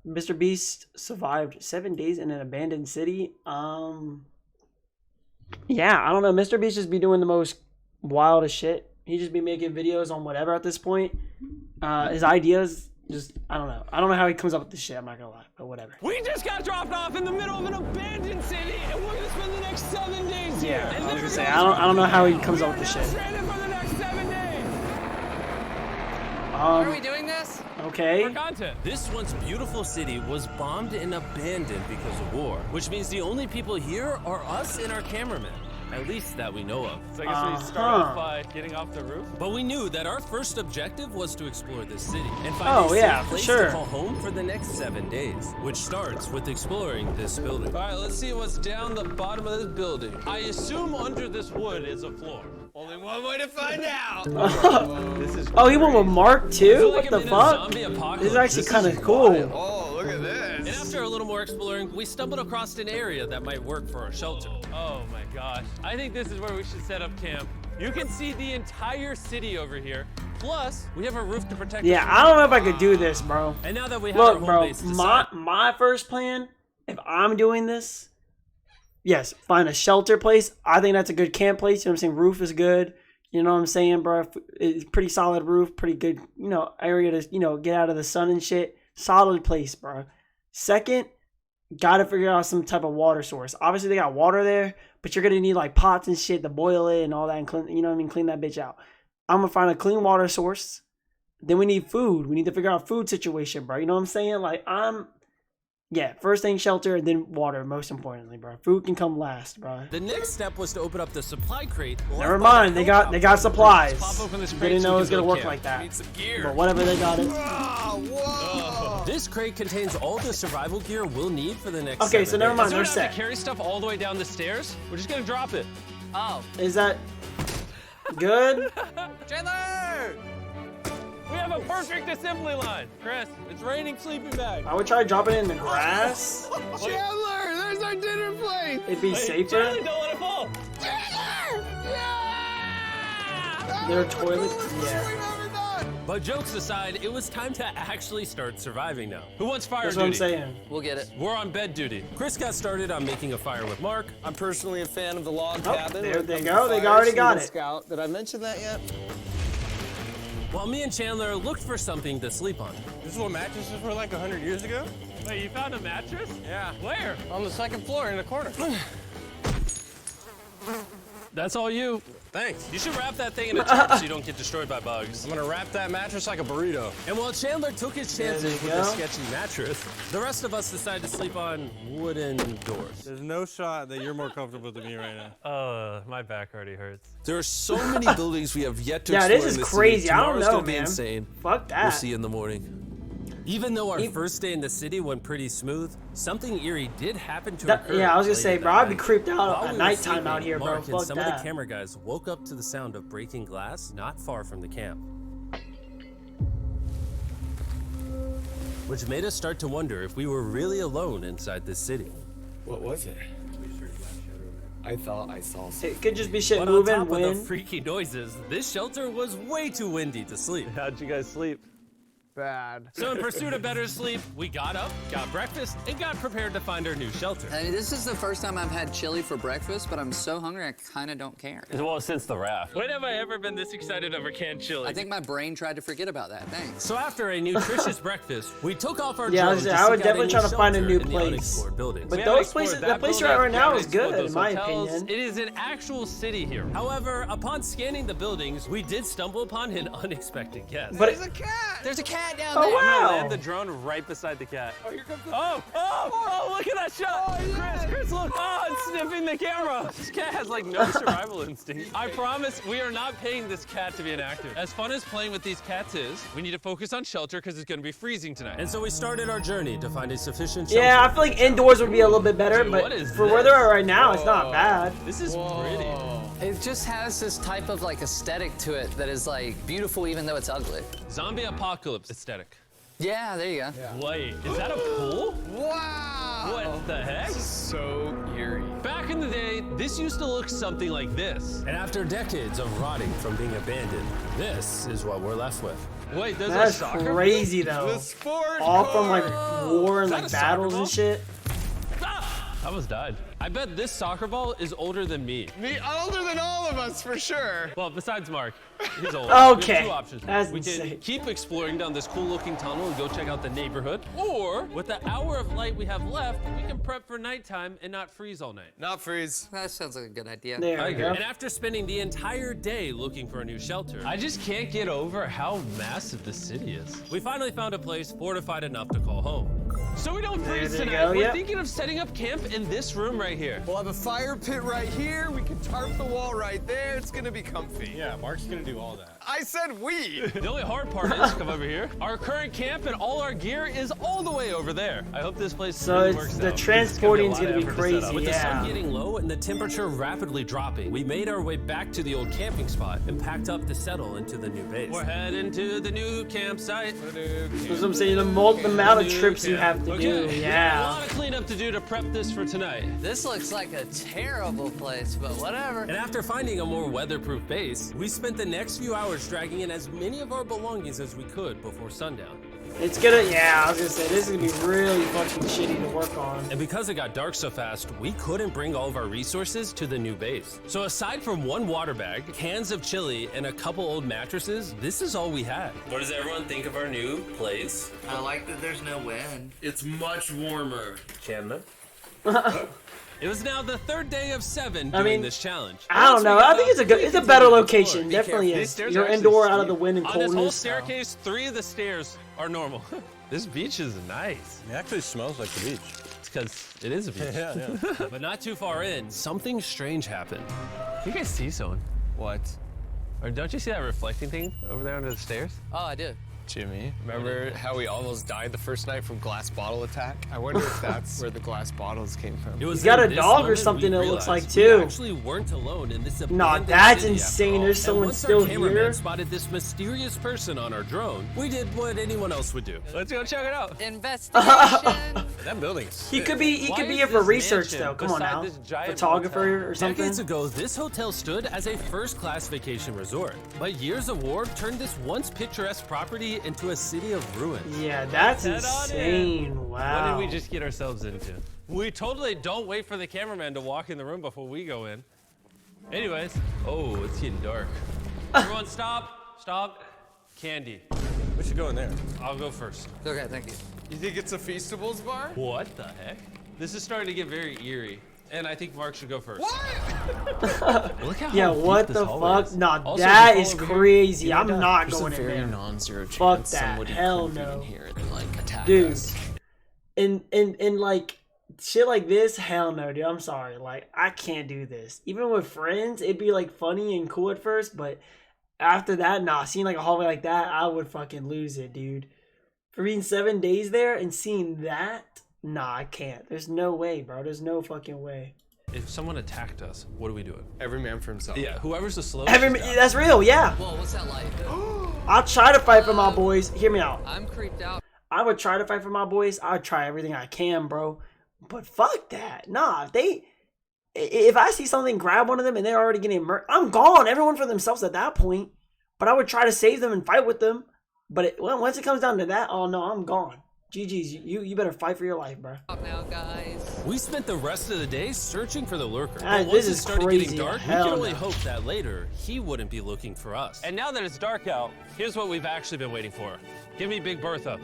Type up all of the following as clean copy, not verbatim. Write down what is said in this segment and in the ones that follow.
Mr. Beast survived 7 days in an abandoned city. Yeah, I don't know. Mr. Beast just be doing the most wildest shit. He just be making videos on whatever at this point. His ideas, just, I don't know. I don't know how he comes up with this shit, I'm not gonna lie, but whatever. We just got dropped off in the middle of an abandoned city, and we're gonna spend the next 7 days here. Yeah, I was gonna say, I don't know how he comes up with this shit. Stranded for the next 7 days. Are we doing this? Okay. For content. This once beautiful city was bombed and abandoned because of war, which means the only people here are us and our cameraman. At least that we know of. So I guess we start off by getting off the roof. But we knew that our first objective was to explore this city and find a safe place sure. to call home for the next 7 days, which starts with exploring this building. All right, let's see what's down the bottom of this building. I assume under this wood is a floor. Only one way to find out. This is he went with Mark too? What the fuck? This is actually kind of cool. Oh, look at this. And after a little more exploring, we stumbled across an area that might work for a shelter. Oh my gosh. I think this is where we should set up camp. You can see the entire city over here. Plus, we have a roof to protect us. Yeah, I don't know if I could do this, bro. And now that we have our home base decided, my first plan, if I'm doing this, yes, find a shelter place. I think that's a good camp place. You know what I'm saying? Roof is good. You know what I'm saying, bro? It's pretty solid roof, pretty good, area to, get out of the sun and shit. Solid place, bro. Second, gotta figure out some type of water source. Obviously, they got water there, but you're gonna need like pots and shit to boil it and all that and clean, clean that bitch out. I'm gonna find a clean water source. Then we need food. We need to figure out food situation, bro. You know what I'm saying? Like, first thing shelter, and then water, most importantly, bro. Food can come last, bro. the next step was to open up the supply crate. Never mind, they got supplies. Pop open this crate Didn't so know we it was can gonna build work camp. like that. Need some gear. But whatever, they got it. This crate contains all the survival gear we'll need for the next Okay, 7 so never days. mind. So They're we don't have set. to carry stuff all the way down the stairs. We're just gonna drop it. Oh. Is that good? Chandler! We have a perfect assembly line. Chris, it's raining sleeping bags. I would try dropping it in the grass. Chandler, there's our dinner plate. It'd be safer. Charlie, don't let it fall. Their toilet. Yeah. But jokes aside, it was time to actually start surviving now. Who wants fire That's what I'm duty? saying. We'll get it. We're on bed duty. Chris got started on making a fire with Mark. I'm personally a fan of the log Oh, cabin. there when it they comes go. to They fires, already got Eagle it. Scout. Did I mention that yet? While me and Chandler looked for something to sleep on. This is what mattresses were like 100 years ago? Wait, you found a mattress? Yeah. Where? On the second floor in the corner. That's all you. Thanks. You should wrap that thing in a tarp so you don't get destroyed by bugs. I'm gonna wrap that mattress like a burrito. And while Chandler took his chances There with you the go. sketchy mattress, the rest of us decided to sleep on wooden doors. There's no shot that you're more comfortable than me right now. My back already hurts. There are so many buildings we have yet to Yeah, explore this is in the crazy. city. I don't Tomorrow's know, gonna be man. insane. Fuck that. We'll see you in the morning. Even though our first day in the city went pretty smooth, something eerie did happen to occur. Yeah, I was gonna say, later bro, that I'd be night. creeped out While at we were nighttime out sleeping, here, bro. Mark and Fuck some of that. the camera guys woke up to the sound of breaking glass not far from the camp, which made us start to wonder if we were really alone inside this city. What was it? I thought I saw something. It could just be shit But on moving, top of the wind. freaky noises, this shelter was way too windy to sleep. How'd you guys sleep? Bad. So in pursuit of better sleep, we got up, got breakfast, and got prepared to find our new shelter. I mean, this is the first time I've had chili for breakfast, but I'm so hungry I kind of don't care. Well, since the raft. When have I ever been this excited over canned chili? I think my brain tried to forget about that. Thanks. So after a nutritious breakfast, we took off our Yeah, I drone was to gonna say, I would seek out definitely a try new to find a shelter new in the place. unexplored buildings. But We those haven't explored places, that the place building, you're at right now we is haven't explored good, in those my hotels. opinion. It is an actual city here. However, upon scanning the buildings, we did stumble upon an unexpected guest. But There's a cat down oh there. wow, Land the drone right beside the cat. Oh, here comes the... Oh, look at that shot. Chris, look. Oh, it's sniffing the camera. This cat has like no survival instinct. I promise we are not paying this cat to be an actor. As fun as playing with these cats is, we need to focus on shelter because it's gonna be freezing tonight. And so we started our journey to find a sufficient shelter. yeah, I feel like indoors would be a little bit better, Dude, but what is for where this? they're at right now, it's not bad. This is pretty. It just has this type of like aesthetic to it that is like beautiful even though it's ugly. Zombie apocalypse aesthetic. Yeah, there you go. Wait, is that a pool? Wow! What the heck? So eerie. Back in the day, this used to look something like this. And after decades of rotting from being abandoned, this is what we're left with. Wait, there's a That's soccer crazy though. The sport All from like car. war and that like a soccer battles ball? and shit. I almost died. I bet this soccer ball is older than me. Me older than all of us for sure. Well, besides Mark, he's old. Okay, We have two options. that's we can insane. keep exploring down this cool-looking tunnel and go check out the neighborhood, or with the hour of light we have left, we can prep for nighttime and not freeze all night. Not freeze. That sounds like a good idea. There I we agree. go. And after spending the entire day looking for a new shelter, I just can't get over how massive the city is. we finally found a place fortified enough to call home. So we don't freeze There you tonight. go, We're yep. thinking of setting up camp in this room right here. We'll have a fire pit right here. We can tarp the wall right there. It's gonna be comfy. Yeah, Mark's gonna do all that. I said we. The only hard part is, come over here, our current camp and all our gear is all the way over there. I hope this place So really it's works the out. transporting's It's gonna be a lot of effort to set crazy. up. With the sun Yeah. getting low and the temperature rapidly dropping, we made our way back to the old camping spot and packed up to settle into the new base. We're heading to the new campsite. That's what I'm saying. The amount of trips you have to do. A Yeah. lot of cleanup to do to prep this for tonight. This looks like a terrible place, but whatever. And after finding a more weatherproof base, we spent the next few hours dragging in as many of our belongings as we could before sundown. It's gonna. Yeah, I was gonna say this is gonna be really fucking shitty to work on. And because it got dark so fast, we couldn't bring all of our resources to the new base. So aside from one water bag, cans of chili, and a couple old mattresses, this is all we had. What does everyone think of our new place? I like that there's no wind. It's much warmer. Chandler? It was now the third day of 7 doing I mean, this challenge. I don't Once we know. got I think up, it's a good. we It's a continued better to location. explore. Definitely These is. stairs You're are actually indoor out of steep. the wind and On this whole coldness. staircase, 3 of the stairs are normal. This beach is nice. It actually smells like the beach. It's because it is a beach. Yeah. But not too far in, something strange happened. You guys see someone? What? Or don't you see that reflecting thing over there under the stairs? Oh, I do. Jimmy, remember how we almost died the first night from glass bottle attack? I wonder if that's where the glass bottles came from. It was He's got in a this dog or moment something we it looks realized like, we too. actually weren't alone in this Nah, abandoned that's city insane. after all. There's And someone once still our cameraman here. spotted this mysterious person on our drone, we did what anyone else would do. Let's go check it out. Investigation. That building's He could be. He Why could be is here for this research mansion though. Come on beside now. this giant Photographer or something. Decades ago, this hotel stood as a first-class vacation resort. But years of war turned this once picturesque property into a city of ruins. Yeah, that's Head on insane. in. Wow. What did we just get ourselves into? We totally don't wait for the cameraman to walk in the room before we go in. Anyways, oh, it's getting dark. Everyone stop, stop. Candy. We should go in there. I'll go first. Okay, thank you. You think it's a Feastables bar? What the heck? This is starting to get very eerie. And I think Mark should go first. What? Look how Yeah, deep what this the hallway fuck? is. Nah, Also, that if is you fall over crazy. here, I'm not There's going a in very there. non-zero Fuck chance that. somebody Hell could be no. in here and like attack Dude. us. And like shit like this, hell no, dude. I'm sorry. Like I can't do this. Even with friends, it'd be like funny and cool at first, but after that, nah. Seeing like a hallway like that, I would fucking lose it, dude. For being 7 days there and seeing that, nah, I can't. There's no way, bro. There's no fucking way. If someone attacked us, what are we doing? Every man for himself. Yeah, whoever's the slowest. Every, is down. that's real, yeah. Whoa, what's that like? I'll try to fight for my boys. Hear me out. I'm creeped out. I would try to fight for my boys. I would try everything I can, bro. But fuck that. Nah, if I see something, grab one of them and they're already getting murdered, I'm gone. Everyone for themselves at that point. But I would try to save them and fight with them. But once it comes down to that, oh no, I'm gone. GG's, you better fight for your life, bro. Now, guys. We spent the rest of the day searching for the lurker. Ah, But this once it is started crazy. getting dark, we Hell could only no. hope that later he wouldn't be looking for us. And now that it's dark out, here's what we've actually been waiting for. Give me Big Bertha.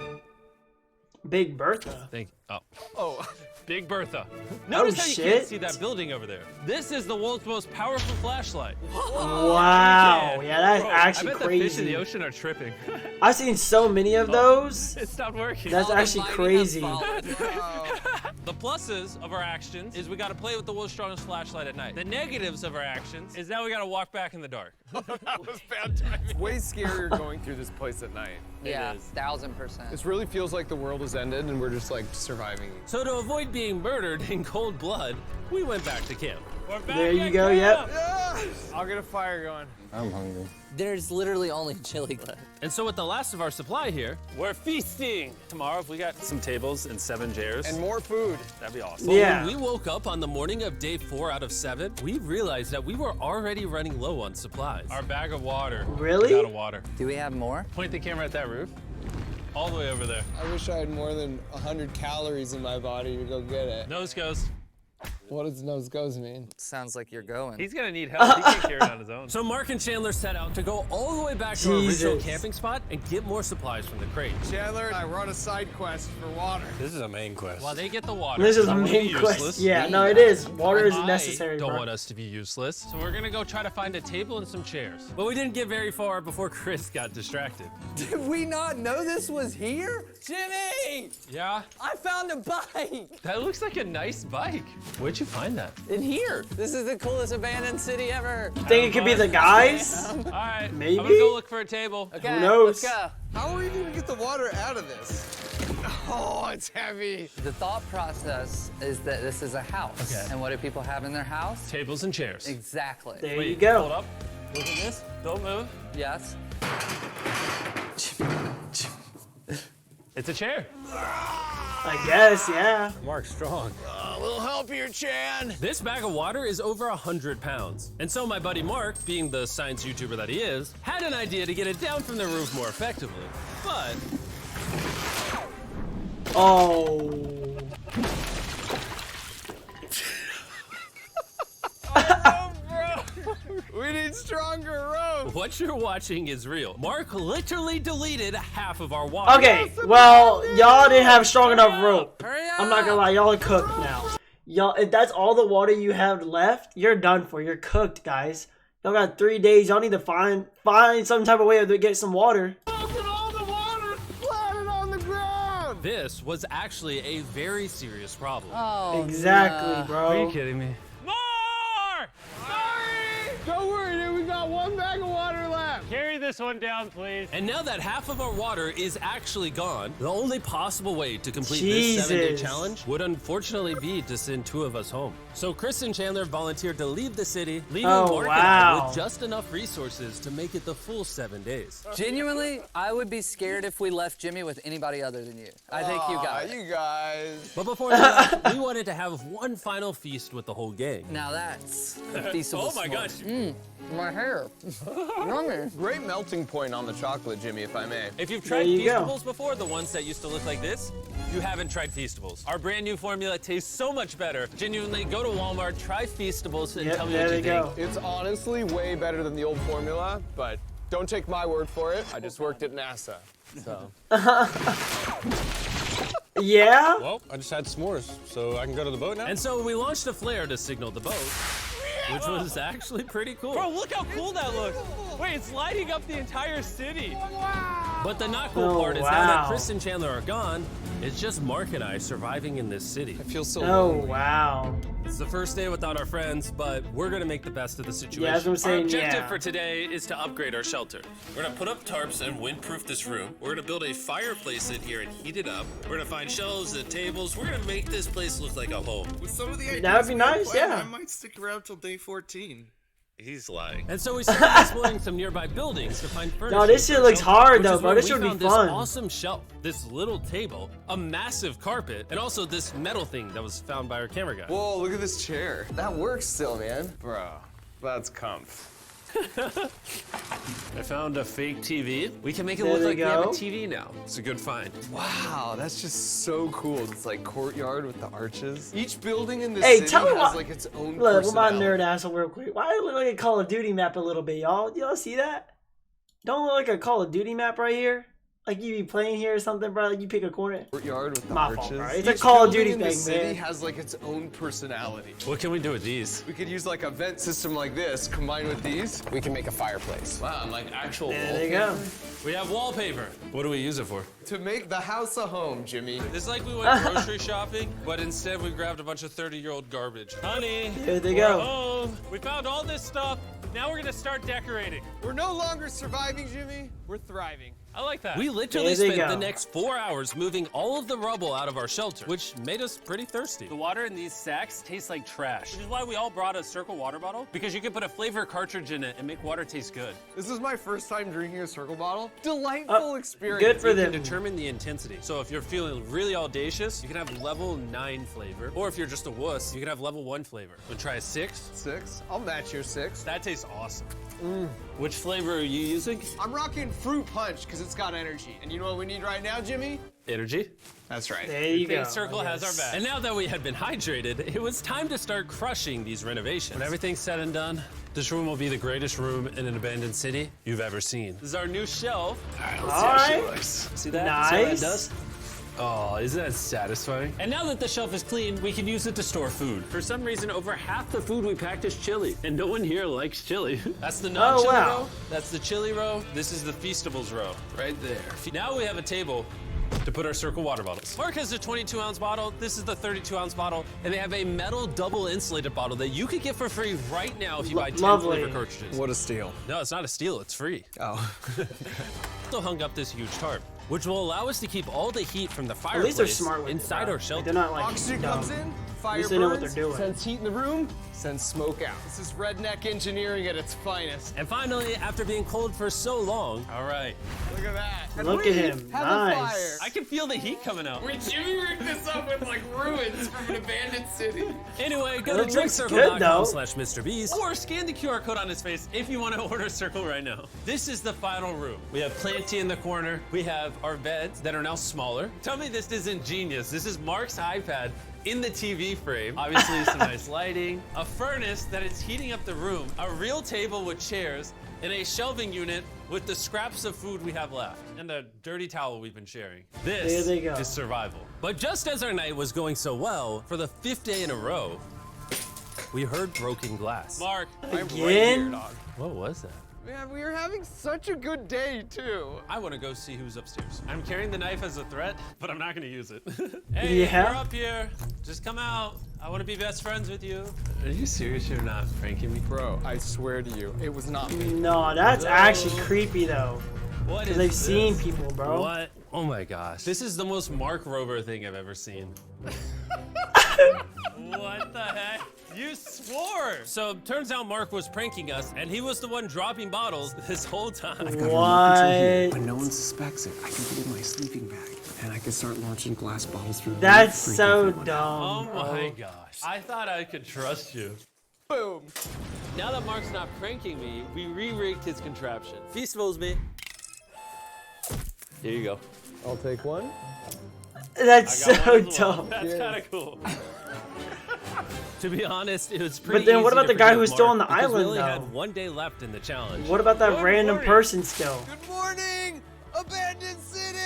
Big Bertha. Thank you. Oh. Big Bertha. Notice how you shit. can't see that building over there. This is the world's most powerful flashlight. Wow. Yeah, that's Bro, actually I bet the fish in the crazy. ocean are tripping. I've seen so many of those. It stopped working. That's All the actually mighty crazy. have fallen. The pluses of our actions is we got to play with the world's strongest flashlight at night. The negatives of our actions is now we got to walk back in the dark. That was bad timing. Way scarier going through this place at night. Yeah, is. 1000%. This really feels like the world has ended and we're just like surviving. So to avoid being murdered in cold blood, we went back to camp. We're back There you at go, camp. yep. I'll get a fire going. I'm hungry. There's literally only chili left. And so with the last of our supply here, We're feasting. Tomorrow, if we got some tables and 7 chairs, And more food. that'd be awesome. Yeah. when we woke up on the morning of day 4 out of 7, we realized that we were already running low on supplies. Our bag of water. Really? Out of water. Do we have more? Point the camera at that roof. All the way over there. I wish I had more than 100 calories in my body to go get it. Nose goes. What does nose goes mean? Sounds like you're going. He's gonna need help. He can't carry it on his own. So Mark and Chandler set out to go all the way back to our original Jesus. camping spot and get more supplies from the crate. Chandler and I were on a side quest for water. This is a main quest. While they get the water. This is I a wanna be main quest. useless. Yeah, no, it is. Water is I necessary, don't bro. want us to be useless. So we're gonna go try to find a table and some chairs. But we didn't get very far before Chris got distracted. Did we not know this was here? Jimmy! Yeah? I found a bike! That looks like a nice bike. Where'd you find that? In here. This is the coolest abandoned city ever. Think it could be the guys? All right. Maybe? I'm gonna go look for a table. Okay, knows? let's go. How are we gonna get the water out of this? Oh, it's heavy. The thought process is that this is a house. Okay. And what do people have in their house? Tables and chairs. Exactly. There you Hold go. up. Look at this. Don't move. Yes. It's a chair. I guess, yeah. Mark's strong. We'll help you, Chan. This bag of water is over 100 pounds. And so my buddy Mark, being the science YouTuber that he is, had an idea to get it down from the roof more effectively. But Oh. We need stronger rope. what you're watching is real. Mark literally deleted half of our water. Okay, well, y'all didn't have strong enough rope. Hurry up! I'm not gonna lie, y'all are cooked now. Y'all, if that's all the water you have left, you're done for. You're cooked, guys. Y'all got 3 days. Y'all need to find some type of way to get some water. Look at all the water splattered on the ground. This was actually a very serious problem. Oh, Exactly, no. bro. Are you kidding me? More! Don't worry, dude. We got 1 bag of water left. Carry this one down, please. And now that half of our water is actually gone, the only possible way to complete this 7-day Jesus. challenge would unfortunately be to send 2 of us home. So Chris and Chandler volunteered to leave the city, leaving Oh, Mark and I wow. with just enough resources to make it the full 7 days. Genuinely, I would be scared if we left Jimmy with anybody other than you. I think you got it. You guys. But before we left, we wanted to have one final feast with the whole gang. Now that's a feastable Oh my s'more. gosh. My hair. Yummy. Great melting point on the chocolate, Jimmy, if I may. If you've tried you go. Feastables before, the ones that used to look like this, you haven't tried Feastables. Our brand new formula tastes so much better. Genuinely, go to Walmart, try Feastables, and Yep, tell me there what they you go. think. It's honestly way better than the old formula, but don't take my word for it. I just worked at NASA, so. Yeah? Well, I just had s'mores, so I can go to the boat now. And so we launched a flare to signal the boat, which was actually pretty cool. Bro, look how cool that looks. Wait, it's lighting up the entire city. But the not cool Oh, part is now that wow. Chris and Chandler are gone, it's just Mark and I surviving in this city. I feel so Oh, lonely. wow. It's the first day without our friends, but we're gonna make the best of the situation. Yeah, that's what I'm saying, Our objective yeah. for today is to upgrade our shelter. We're gonna put up tarps and windproof this room. We're gonna build a fireplace in here and heat it up. We're gonna find shelves and tables. We're gonna make this place look like a home. With some of the ideas That would be we have nice, planned, yeah. I might stick around till day 14. He's lying. And so we started exploring some nearby buildings to find furniture. No, this shit for looks shelter, hard, which though, is bro. where This we should be found fun. This awesome shelf, this little table, a massive carpet, and also this metal thing that was found by our camera guy. Whoa, look at this chair. That works still, man. Bro, that's comf. I found a fake TV. We can make it There look they like we have a go. TV now. It's a good find. Wow, that's just so cool. It's like courtyard with the arches. Each building in this Hey, city tell me has why- like its own Look, what my personality. nerd asshole real quick. Why it look like a Call of Duty map a little bit, y'all? Y'all see that? Don't look like a Call of Duty map right here? Like you be playing here or something, bro? Like you pick a corner? Courtyard with the My arches. fault, bro. It's a Each Call of building Duty in this thing, city man. has like its own personality. What can we do with these? We could use like a vent system like this, combined with these. We can make a fireplace. Wow, and like actual There you go. We have wallpaper. What do we use it for? To make the house a home, Jimmy. It's like we went grocery shopping, but instead we grabbed a bunch of 30-year-old garbage. Honey, There they we're go. home. We found all this stuff. Now we're gonna start decorating. We're no longer surviving, Jimmy. We're thriving. I like that. We literally There they spent go. the next 4 hours moving all of the rubble out of our shelter, which made us pretty thirsty. The water in these sacks tastes like trash, which is why we all brought a Circle water bottle, because you can put a flavor cartridge in it and make water taste good. This is my first time drinking a Circle bottle. Delightful experience. Good for You them. can determine the intensity. So if you're feeling really audacious, you can have level 9 flavor. Or if you're just a wuss, you can have level 1 flavor. Wanna try a 6? 6. I'll match your 6. That tastes awesome. Which flavor are you using? I'm rocking Fruit Punch because it's got energy. And you know what we need right now, Jimmy? Energy. That's right. There you I think go. Circle has our back. And now that we had been hydrated, it was time to start crushing these renovations. When everything's said and done, this room will be the greatest room in an abandoned city you've ever seen. This is our new shelf. All right. See that? Nice. See how that does? Oh, isn't that satisfying? And now that the shelf is clean, we can use it to store food. For some reason, over half the food we packed is chili, and no one here likes chili. That's the non-chili wow. row. That's the chili row. This is the Feastables row, right there. Now we have a table to put our Circle water bottles. Mark has a 22-ounce bottle. This is the 32-ounce bottle, and they have a metal double insulated bottle that you could get for free right now if you buy 10 Lovely. flavor cartridges. What a steal. No, it's not a steal. It's free. Oh. Also hung up this huge tarp, which will allow us to keep all the heat from the At fireplace least they're smart with inside it, bro. our shelter. They're not like Oxygen dumb. comes in, fire least they know what burns, they're doing. sends heat in the room, sends smoke out. This is redneck engineering at its finest. And finally, after being cold for so long, all right, Look at that. And Look we at him. have Nice. a fire. I can feel the heat coming out. Jimmy rigged this up with like ruins from an abandoned city. anyway, go That to looks good, though. drinkcircle.com/MrBeast. Or scan the QR code on his face if you want to order Circle right now. This is the final room. We have Planty in the corner. We have our beds that are now smaller. Tell me this isn't genius. This is Mark's iPad in the TV frame. Obviously some nice lighting, a furnace that is heating up the room, a real table with chairs, and a shelving unit with the scraps of food we have left, and the dirty towel we've been sharing. This There they go. is survival. But just as our night was going so well, for the 5th day in a row, we heard broken glass. Mark, I'm right Again? here, dog. What was that? Man, we were having such a good day, too. I want to go see who's upstairs. I'm carrying the knife as a threat, but I'm not gonna use it. Hey, Yeah? you're up here. Just come out. I want to be best friends with you. Are you serious? You're not pranking me? Bro, I swear to you, it was not me. No, that's actually creepy though. What is Because they've this? seen people, bro. What? Oh my gosh. This is the most Mark Rober thing I've ever seen. What the heck? You swore! So turns out Mark was pranking us, and he was the one dropping bottles this whole time. What? When no one suspects it, I can put it in my sleeping bag, and I can start launching glass bottles through the That's roof, freak so everyone out. dumb. Oh my gosh. I thought I could trust you. Boom. Now that Mark's not pranking me, we re-rigged his contraption. Feastables me. Here you go. I'll take one. That's I got so one as well. dumb. That's kind of cool. To be honest, it was pretty But then what easy about to the guy forgive who was still Mark on the because we island, only though? had 1 day left in the challenge. What about that Good random morning. person still? Good morning, abandoned city!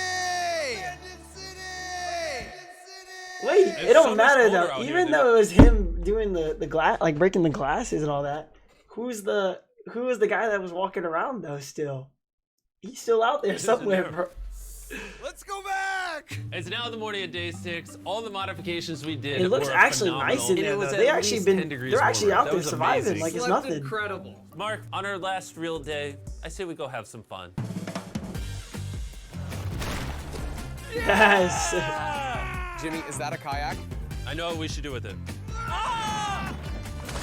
Abandoned city! Wait, It's it don't so much matter colder though. out here, Even dude. though it was him doing the glass, like breaking the glasses and all that. Who was the guy that was walking around though? Still, he's still out there somewhere, there. bro. Let's go back! It's now the morning of day 6. All the modifications we did It looks were actually phenomenal. nice in And it there was though. at They actually least been, 10 degrees they're actually warmer. out That there was surviving amazing. like it's Slept nothing. incredible. Mark, on our last real day, I say we go have some fun. Yes. Jimmy, is that a kayak? I know what we should do with it. Ah!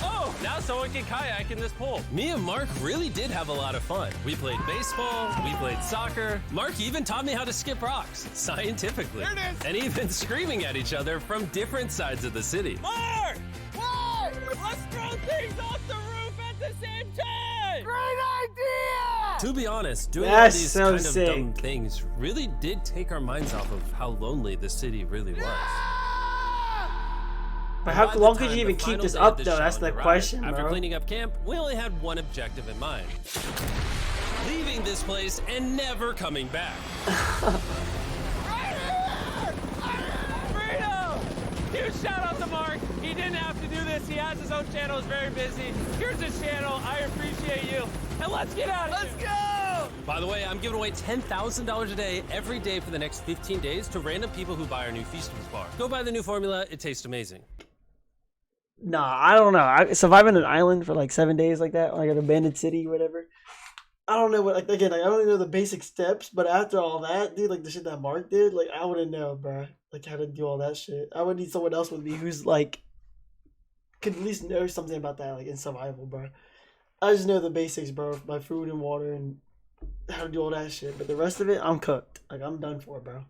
Oh, now someone can kayak in this pool. Me and Mark really did have a lot of fun. We played baseball, we played soccer. Mark even taught me how to skip rocks, scientifically. There it is. And even screaming at each other from different sides of the city. Mark! What? Let's throw things off the roof at the same time! Great idea! To be honest, doing That's all these so kind of sick. dumb things really did take our minds off of how lonely the city really was. But By how the long could time you the even keep final this day of up this though? That's the challenge arrived, question, After bro. cleaning up camp, we only had one objective in mind. Leaving this place and never coming back. Freedom! Huge shout out to Mark. He didn't have to do this. He has his own channel. He's very busy. Here's his channel. I appreciate you. And let's get out of here. Let's go! By the way, I'm giving away $10,000 a day every day for the next 15 days to random people who buy our new Feastables bar. Go buy the new formula. It tastes amazing. Nah, I don't know. Surviving an island for like 7 days like that, like an abandoned city, whatever. I don't know what, like, again, like, I don't even know the basic steps, but after all that, dude, like, the shit that Mark did, like, I wouldn't know, bro. Like, how to do all that shit. I would need someone else with me who's, like, could at least know something about that, like, in survival, bro. I just know the basics, bro, my food and water and how to do all that shit. But the rest of it, I'm cooked. Like, I'm done for, bro.